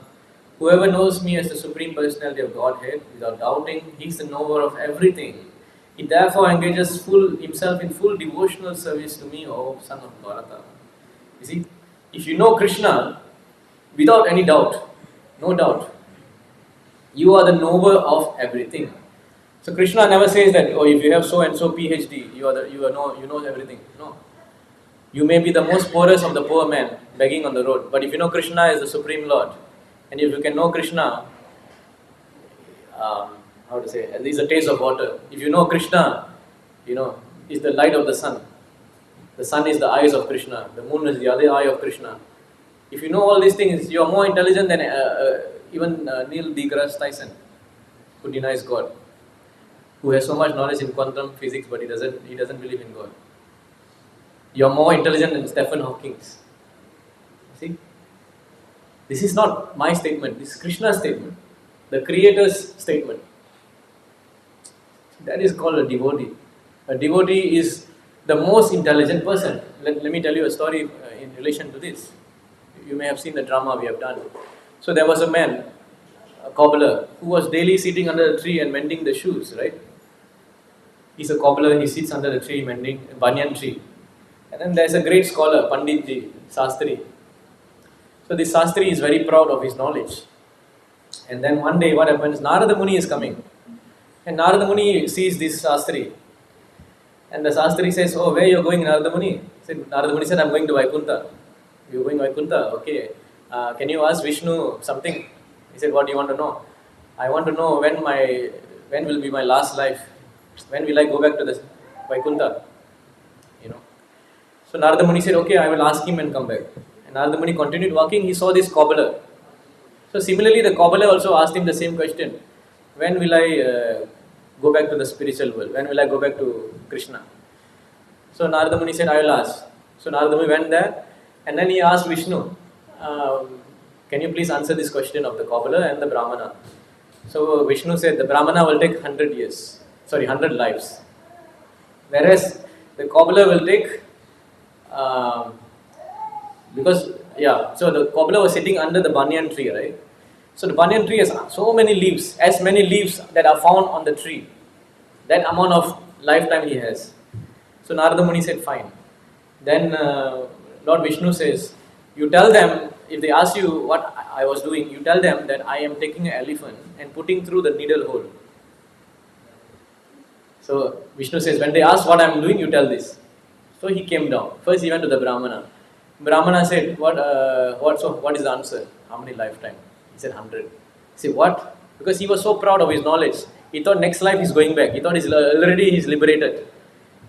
Whoever knows me as the Supreme Personality of Godhead without doubting, he is the knower of everything. He therefore engages himself in full devotional service to me, O son of Bharata. You see, if you know Krishna without any doubt, no doubt, you are the knower of everything. So Krishna never says that, oh, if you have so and so PhD, you know everything. No. You may be the most poorest of the poor men begging on the road, but if you know Krishna is the Supreme Lord, and if you can know Krishna, at least a taste of water. If you know Krishna, is the light of the sun. The sun is the eyes of Krishna. The moon is the other eye of Krishna. If you know all these things, you are more intelligent than even Neil deGrasse Tyson, who denies God, who has so much knowledge in quantum physics, but he doesn't believe in God. You are more intelligent than Stephen Hawking. See? This is not my statement, this is Krishna's statement, the Creator's statement. That is called a devotee. A devotee is the most intelligent person. Let me tell you a story in relation to this. You may have seen the drama we have done. So there was a man, a cobbler, who was daily sitting under a tree and mending the shoes, right? He's a cobbler, he sits under the tree mending a banyan tree. And then there's a great scholar, Panditji, Sastri. So this Sastri is very proud of his knowledge. And then one day what happens, Narada Muni is coming. And Narada Muni sees this Sastri. And the Sastri says, oh, where are you going, Narada Muni? Narada Muni said, I'm going to Vaikuntha. You're going Vaikuntha? Okay. Can you ask Vishnu something? He said, what do you want to know? I want to know when will be my last life? When will I go back to the Vaikuntha? So Narada Muni said, okay, I will ask him and come back. And Narada Muni continued walking, he saw this cobbler. So similarly, the cobbler also asked him the same question. When will I go back to the spiritual world? When will I go back to Krishna? So Narada Muni said, I will ask. So Narada Muni went there and then he asked Vishnu, can you please answer this question of the cobbler and the Brahmana? So Vishnu said, the Brahmana will take 100 lives. Whereas the cobbler will take, so the cobbler was sitting under the banyan tree, right? So the banyan tree has so many leaves, as many leaves that are found on the tree. That amount of lifetime he has. So Narada Muni said, fine. Then Lord Vishnu says, you tell them, if they ask you what I was doing, you tell them that I am taking an elephant and putting through the needle hole. So Vishnu says, when they ask what I am doing, you tell this. So he came down. First he went to the Brahmana. Brahmana said, what is the answer? How many lifetime? He said 100. He said, what? Because he was so proud of his knowledge. He thought next life he's going back. He thought he's liberated.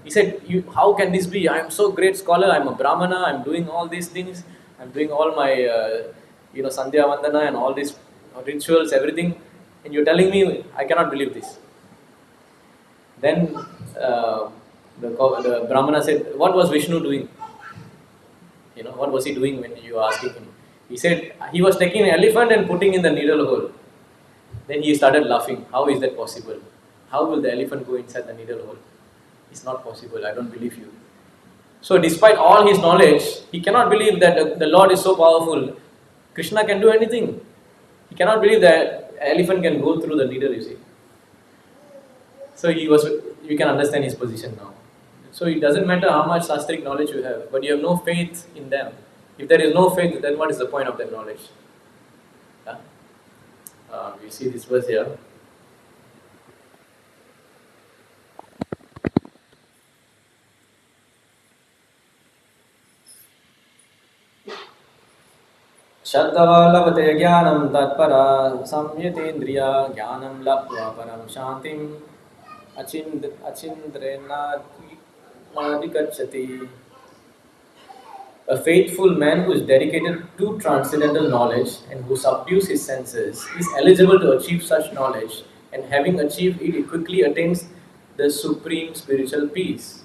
He said, how can this be? I am so great scholar. I'm a Brahmana. I'm doing all these things. I'm doing all my, Sandhya Vandana and all these rituals, everything. And you're telling me, I cannot believe this. Then the Brahmana said, what was Vishnu doing? What was he doing when you were asking him? He said, he was taking an elephant and putting in the needle hole. Then he started laughing. How is that possible? How will the elephant go inside the needle hole? It's not possible. I don't believe you. So despite all his knowledge, he cannot believe that the Lord is so powerful. Krishna can do anything. He cannot believe that an elephant can go through the needle, you see. So you can understand his position now. So it doesn't matter how much Shastric knowledge you have, but you have no faith in them. If there is no faith, then what is the point of that knowledge? We see this verse here. Shraddhavalabhate jnanam tatpara samyatendriya jnanam labdva param shantim achindrenadikachati. A faithful man who is dedicated to transcendental knowledge and who subdues his senses is eligible to achieve such knowledge, and having achieved it, he quickly attains the supreme spiritual peace.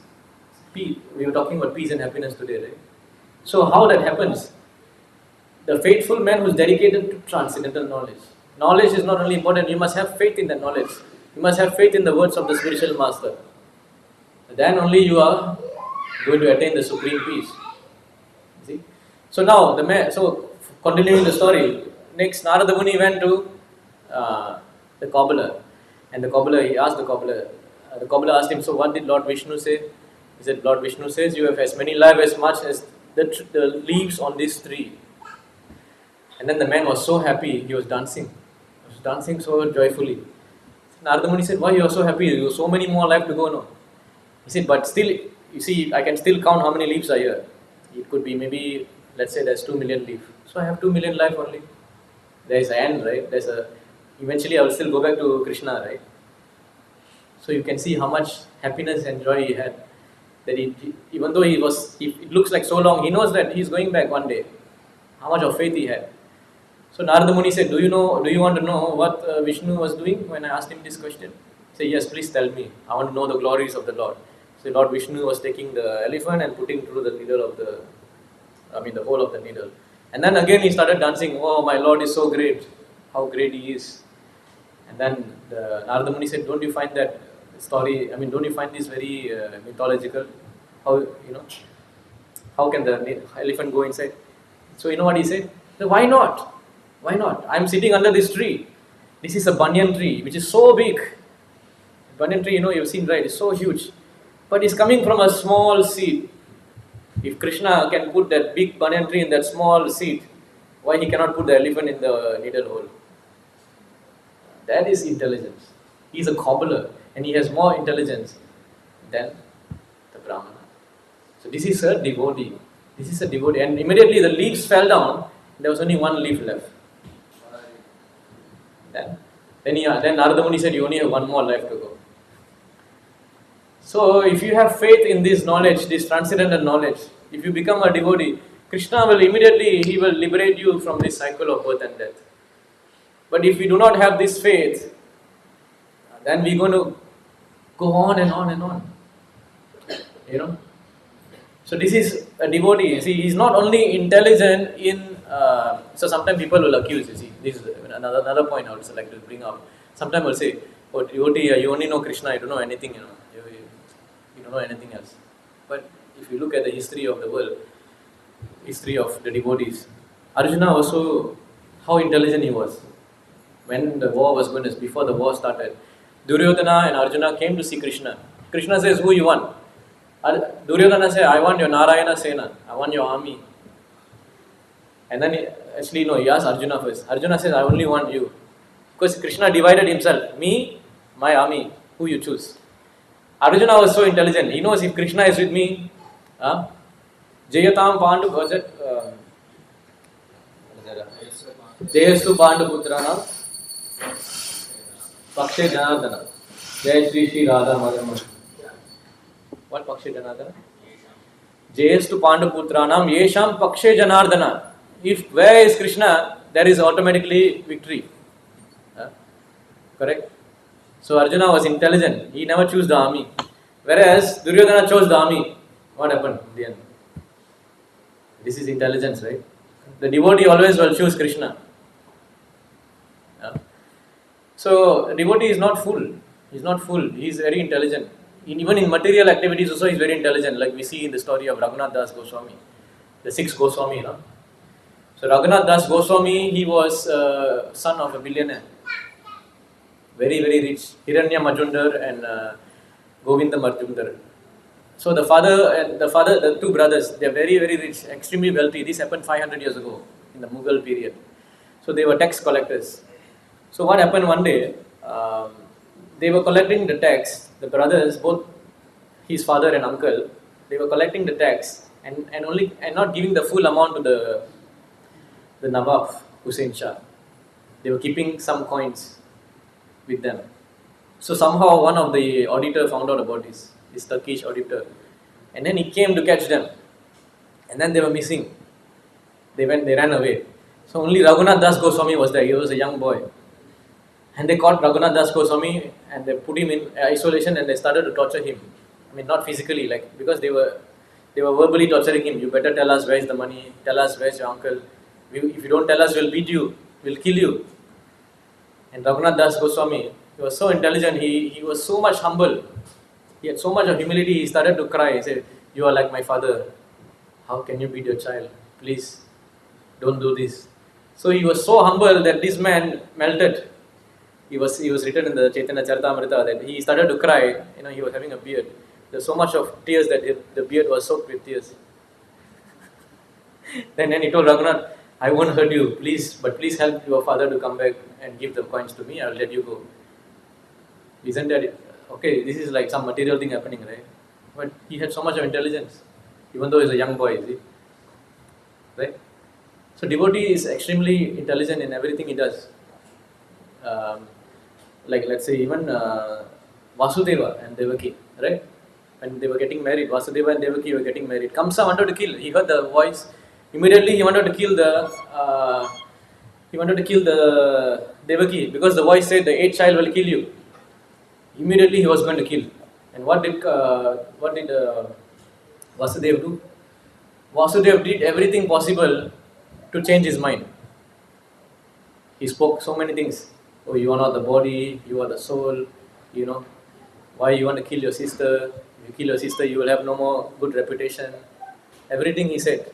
Peace. We were talking about peace and happiness today, right? So how that happens? The faithful man who is dedicated to transcendental knowledge. Knowledge is not only important, you must have faith in that knowledge. You must have faith in the words of the spiritual master. Then only you are going to attain the supreme peace. See? So now, continuing the story, next Narada Muni went to the cobbler. And he asked the cobbler asked him, so what did Lord Vishnu say? He said, Lord Vishnu says, you have as many life as much as the leaves on this tree. And then the man was so happy, he was dancing. He was dancing so joyfully. Narada Muni said, why you are so happy? You have so many more life to go now. He said, but still, you see, I can still count how many leaves are here. It could be maybe, let's say there's 2 million leaves. So I have 2 million life only. There is an end, right? Eventually I will still go back to Kṛṣṇa, right? So you can see how much happiness and joy he had. That even though it looks like so long, he knows that he's going back one day. How much of faith he had. So Narada Muni said, do you want to know what Vishnu was doing when I asked him this question? He said, yes, please tell me. I want to know the glories of the Lord. So Lord Vishnu was taking the elephant and putting through the needle of the hole of the needle. And then again he started dancing. Oh, my Lord is so great. How great he is. And then the Narada Muni said, don't you find that story, don't you find this very mythological? How can the elephant go inside? So you know what he said? So why not? Why not? I'm sitting under this tree. This is a banyan tree, which is so big. Banyan tree, you've seen, right? It's so huge. But it's coming from a small seed. If Kṛṣṇa can put that big banyan tree in that small seed, why he cannot put the elephant in the needle hole? That is intelligence. He's a cobbler and he has more intelligence than the Brahmana. So this is a devotee. This is a devotee. And immediately the leaves fell down. There was only one leaf left. Then Narada Muni said, you only have one more life to go. So if you have faith in this knowledge, this transcendental knowledge, if you become a devotee, Kṛṣṇa will immediately, he will liberate you from this cycle of birth and death. But if we do not have this faith, then we're going to go on and on and on. So this is a devotee. See, he's not only intelligent in. So sometimes people will accuse. You see, this is another point I would like to bring up. Sometimes will say, "Oh, devotee, you only know Kṛṣṇa. You don't know anything. You don't know anything else." But if you look at the history of the world, history of the devotees, Arjuna also, how intelligent he was. When the war was going, before the war started, Duryodhana and Arjuna came to see Kṛṣṇa. Kṛṣṇa says, "Who you want?" Duryodhana said, "I want your Narayana Sena. I want your army." And then he asked Arjuna first. Arjuna says, "I only want you." Because Kṛṣṇa divided himself. Me, my army, who you choose. Arjuna was so intelligent. He knows if Kṛṣṇa is with me, Jayatam Pandu Bhajat Jayastu Pandu Putranam Pakshe Janardana. Jai Shri Shri Radha Madhama. What Pakshe Janardana? Jayastu Pandu Putranam Yesham Pakshe Janardana. If where is Kṛṣṇa, there is automatically victory. Correct? So Arjuna was intelligent. He never chose the army. Whereas Duryodhana chose the army. What happened in the end? This is intelligence, right? The devotee always will choose Kṛṣṇa. So devotee is not fool. He's not fool. He is very intelligent. Even in material activities also he is very intelligent. Like we see in the story of Raghunath Das Goswami. The 6 Goswami. So Raghunath Das Goswami, he was son of a billionaire. Very, very rich. Hiranya Majumdar and Govinda Majumdar. So the two brothers, they are very, very rich, extremely wealthy. This happened 500 years ago in the Mughal period. So they were tax collectors. So what happened one day, they were collecting the tax, the brothers, both his father and uncle, they were collecting the tax and not giving the full amount to the Nawab Hussein Shah. They were keeping some coins with them. So somehow one of the auditor found out about this Turkish auditor, and then he came to catch them, and then they were missing. They ran away. So only Raghunath Das Goswami was there. He was a young boy, and they caught Raghunath Das Goswami and they put him in isolation and they started to torture him. I mean, not physically, like because they were verbally torturing him. You better tell us where is the money. Tell us where's your uncle. If you don't tell us, we'll beat you. We'll kill you. And Raghunath Das Goswami, he was so intelligent. He was so much humble. He had so much of humility. He started to cry. He said, "You are like my father. How can you beat your child? Please, don't do this." So he was so humble that this man melted. He was written in the Chaitanya Charitamrita that he started to cry. He was having a beard. There's so much of tears that the beard was soaked with tears. Then he told Raghunath, "I won't hurt you, but please help your father to come back and give the coins to me. I'll let you go." Isn't that it? Okay, this is like some material thing happening, right? But he had so much of intelligence, even though he's a young boy, is he? Right? So devotee is extremely intelligent in everything he does. Like let's say even Vasudeva and Devaki, right? When they were getting married, Vasudeva and Devaki were getting married. Kamsa wanted to kill. He heard the voice. Immediately he wanted to kill the Devaki because the voice said the eighth child will kill you. Immediately he was going to kill. And what did Vasudeva do? Vasudeva did everything possible to change his mind. He spoke so many things. Oh, you are not the body, you are the soul, why you want to kill your sister? If you kill your sister, you will have no more good reputation. Everything he said.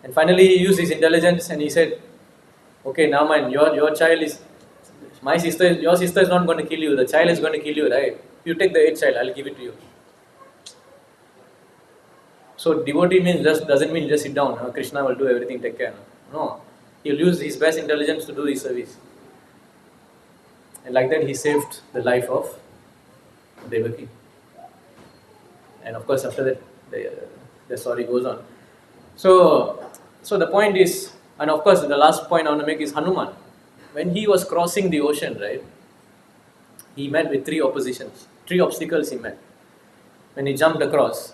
And finally he used his intelligence and he said, okay, now mind, your child is, your sister is not going to kill you, the child is going to kill you, right? You take the eighth child, I'll give it to you. So devotee doesn't mean just sit down, Kṛṣṇa will do everything, take care. No, he'll use his best intelligence to do his service. And like that he saved the life of Devaki. And of course after that the story goes on. So the point is, and of course the last point I want to make is Hanuman. When he was crossing the ocean, right, he met with three obstacles he met. When he jumped across,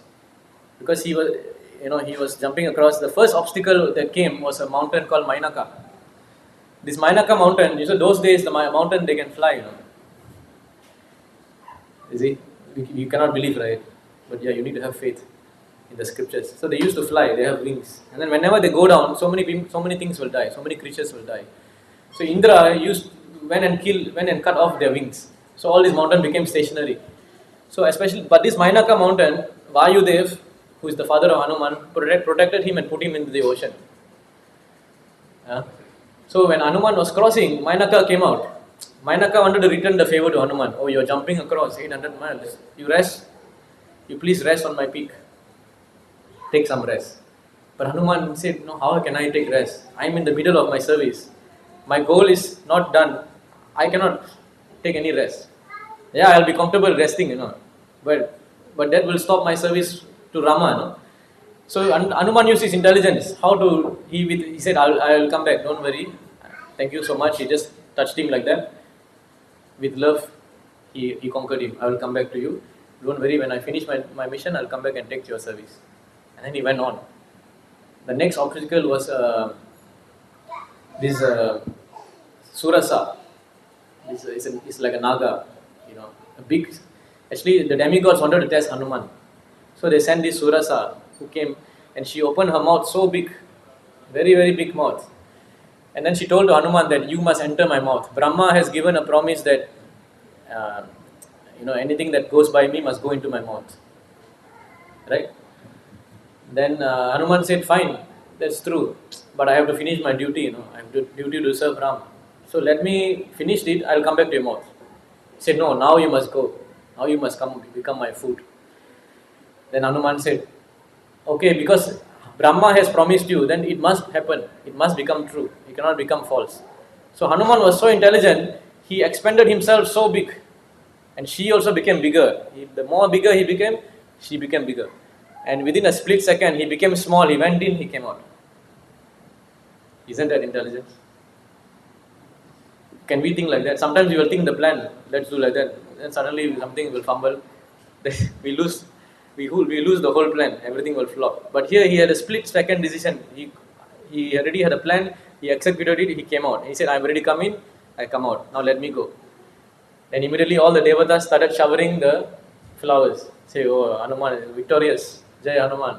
because he was jumping across, the first obstacle that came was a mountain called Mainaka. This Mainaka mountain, those days the mountain they can fly, You see, you cannot believe, right? But yeah, you need to have faith in the scriptures. So they used to fly, they have wings. And then whenever they go down, so many things will die, so many creatures will die. So Indra went and cut off their wings. So all this mountain became stationary. So but this Mainaka mountain, Vayudev, who is the father of Hanuman, protected him and put him into the ocean. So when Hanuman was crossing, Mainaka came out. Mainaka wanted to return the favor to Hanuman. Oh, you're jumping across 800 miles. You rest. You please rest on my peak. Take some rest. But Hanuman said, no, how can I take rest? I'm in the middle of my service. My goal is not done. I cannot take any rest. Yeah, I'll be comfortable resting, But that will stop my service to Rama, So Hanuman used his intelligence. He said, I will come back, don't worry. Thank you so much. He just touched him like that. With love, he conquered him. I will come back to you. Don't worry, when I finish my mission, I'll come back and take your service. And then he went on. The next obstacle was this Surasa. It's like a Naga, a big. Actually, the demigods wanted to test Hanuman. So they sent this Surasa who came and she opened her mouth so big, very, very big mouth. And then she told to Hanuman that you must enter my mouth. Brahma has given a promise that anything that goes by me must go into my mouth. Right? Then Hanuman said, fine, that's true. But I have to finish my duty, I have duty to serve Ram. So let me finish it, I'll come back to your mouth. He said, no, now you must go. Now you must become my food. Then Hanuman said, okay, because Brahma has promised you, then it must happen. It must become true. It cannot become false. So Hanuman was so intelligent, he expanded himself so big. And she also became bigger. The more bigger he became, she became bigger. And within a split second, he became small. He went in, he came out. Isn't that intelligence? Can we think like that? Sometimes we will think the plan, let's do like that. Then suddenly something will fumble. we lose, we lose the whole plan. Everything will flop. But here he had a split second decision. He already had a plan. He executed it. He came out. He said, "I'm ready to come in. I come out. Now let me go." Then immediately all the devatas started showering the flowers. Say, "Oh, Hanuman is victorious. Jai Hanuman."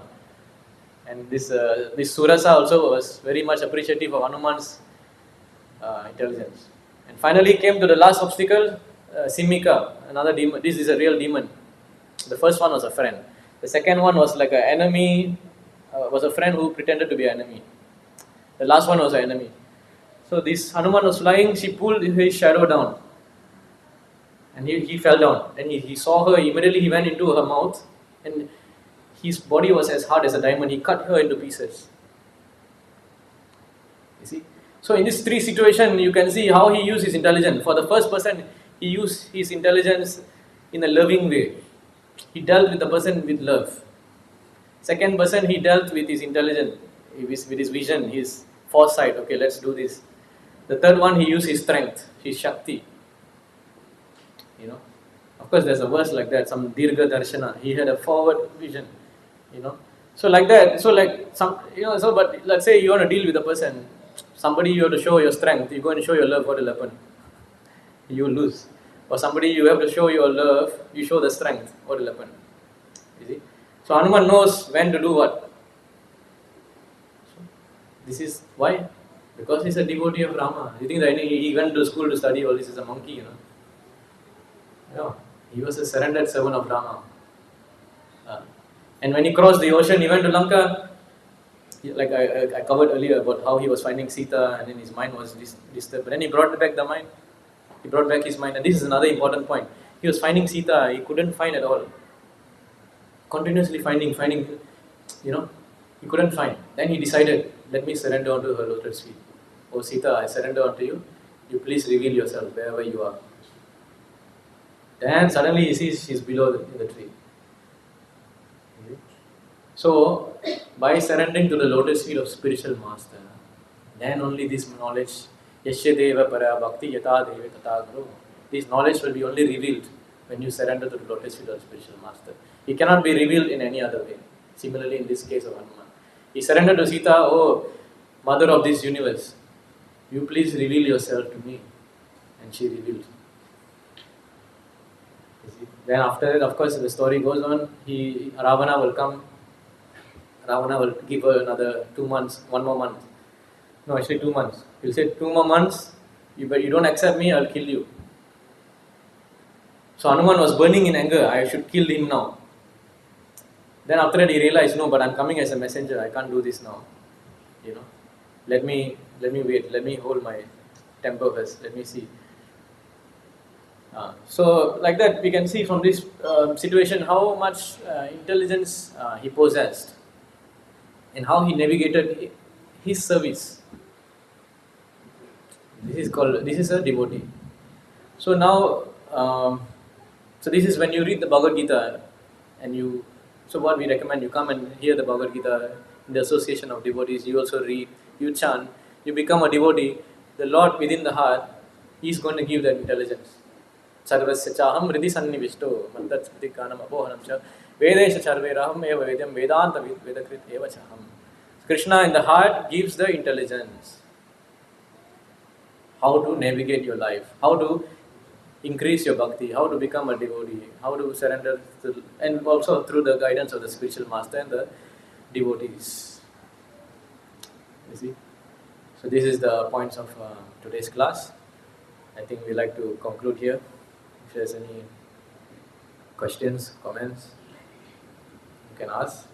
And this Surasa also was very much appreciative of Hanuman's intelligence. And finally came to the last obstacle, Simika, another demon. This is a real demon. The first one was a friend. The second one was like an enemy, was a friend who pretended to be an enemy. The last one was an enemy. So this Hanuman was flying, she pulled his shadow down. And he fell down. Then he saw her, immediately he went into her mouth. And his body was as hard as a diamond. He cut her into pieces. You see? So in this three situation, you can see how he used his intelligence. For the first person, he used his intelligence in a loving way. He dealt with the person with love. Second person, he dealt with his intelligence, with his vision, his foresight. Okay, let's do this. The third one, he used his strength, his Shakti. You know, of course, there's a verse like that. Some Dirgha Darshana. He had a forward vision. You know, so like that. So like some, you know. So but let's say you want to deal with a person. Somebody you have to show your strength, you go and show your love, what will happen? You will lose. Or somebody you have to show your love, you show the strength, what will happen? You see? So Hanuman knows when to do what. So this is why? Because he's a devotee of Rama. You think that he went to school to study all this is a monkey, you know? No, he was a surrendered servant of Rama. And when he crossed the ocean, he went to Lanka. Like I covered earlier about how he was finding Sita and then his mind was disturbed. But then he brought back the mind. He brought back his mind. And this is another important point. He was finding Sita. He couldn't find at all. Continuously finding, you know, he couldn't find. Then he decided, let me surrender onto her lotus feet. Oh Sita, I surrender onto you. You please reveal yourself wherever you are. Then suddenly he sees she's below in the tree. So, by surrendering to the lotus feet of spiritual master, then only this knowledge, Yasya Deva Para Bhakti Yata Deva Tata Guru, this knowledge will be only revealed when you surrender to the lotus feet of spiritual master. It cannot be revealed in any other way. Similarly, in this case of Hanuman, he surrendered to Sita, oh, mother of this universe, you please reveal yourself to me. And she revealed. Then after that, of course, the story goes on, Ravana will come. Ravana will give her another 2 months, 1 more month. No, actually 2 months. He'll say 2 more months, but you don't accept me, I'll kill you. So Hanuman was burning in anger, I should kill him now. Then after that he realized, no, but I'm coming as a messenger, I can't do this now. You know, let me wait, let me hold my temper first, let me see. So like that we can see from this situation how much intelligence he possessed. And how he navigated his service. This is a devotee. So now, so this is when you read the Bhagavad Gita, and so what we recommend, you come and hear the Bhagavad Gita in the association of devotees, you also read, you chant, you become a devotee, the Lord within the heart, He is going to give that intelligence. Sarvasya chaham hridi sannivishto mantat smriti kanam abohanam cha vedesha charveraham eva vedyam vedanta vedakrit eva chaham. Kṛṣṇa in the heart gives the intelligence. How to navigate your life, how to increase your bhakti, how to become a devotee, how to surrender and also through the guidance of the spiritual master and the devotees. You see? So this is the points of today's class. I think we like to conclude here. If there's any questions, comments, you can ask.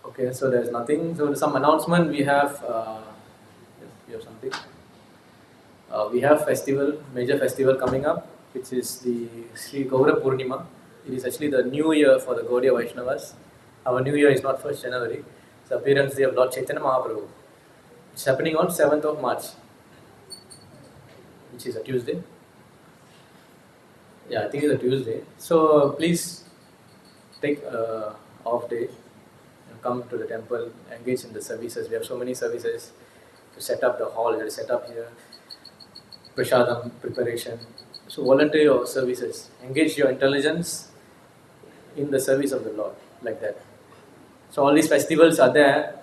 Okay, so there's nothing. So some announcement we have. We have something. We have major festival coming up, which is the Sri Gaura Purnima. It is actually the new year for the Gaudiya Vaishnavas. Our new year is not 1st January. It's the appearance day of Lord Chaitanya Mahaprabhu. It's happening on 7th of March, which is a Tuesday. Yeah, I think it's a Tuesday. So please take off day and come to the temple, engage in the services. We have so many services to set up the hall, we have to set up here, prasadam, preparation. So volunteer your services, engage your intelligence in the service of the Lord, like that. So all these festivals are there,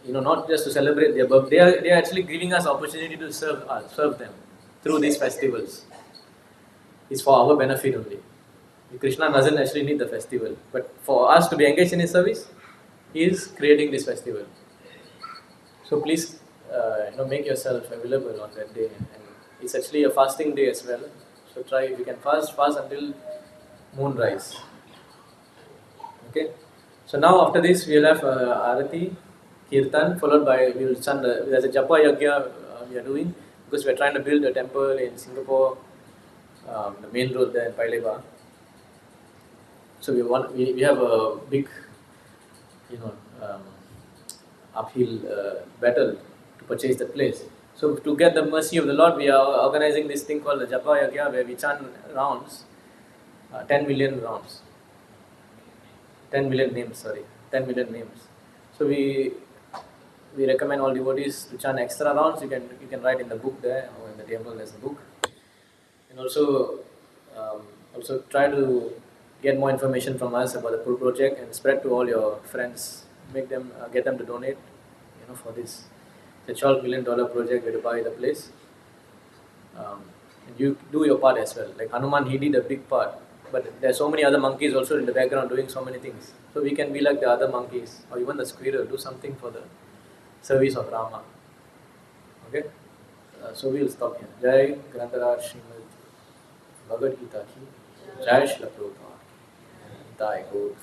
not just to celebrate their birth. They are actually giving us opportunity to serve them through these festivals. It's for our benefit only. Krishna doesn't actually need the festival, but for us to be engaged in his service, he is creating this festival. So please, make yourself available on that day, and it's actually a fasting day as well. So try, if you can fast until moonrise. Okay. So now after this we will have Arati, Kirtan, followed by we will chant. There's a Japa Yagya we are doing because we are trying to build a temple in Singapore, the main road there in Paileba. So we have a big, uphill battle to purchase the place. So to get the mercy of the Lord, we are organizing this thing called the Japa Yagya, where we chant rounds, 10 million rounds, 10 million names. 10 million names. So we recommend all devotees to chant extra rounds. You can write in the book there, or in the table there's a book, and also try to get more information from us about the project and spread to all your friends. Make them get them to donate, for this. It's a $12 million project. We have to buy the place. And you do your part as well. Like Hanuman, he did a big part, but there are so many other monkeys also in the background doing so many things. So we can be like the other monkeys, or even the squirrel, do something for the service of Rama. Okay? So we will stop here. Jai Grantaraj Srimad Bhagavad Gita ki Jai Shri Prabhupada. Jai Gaur.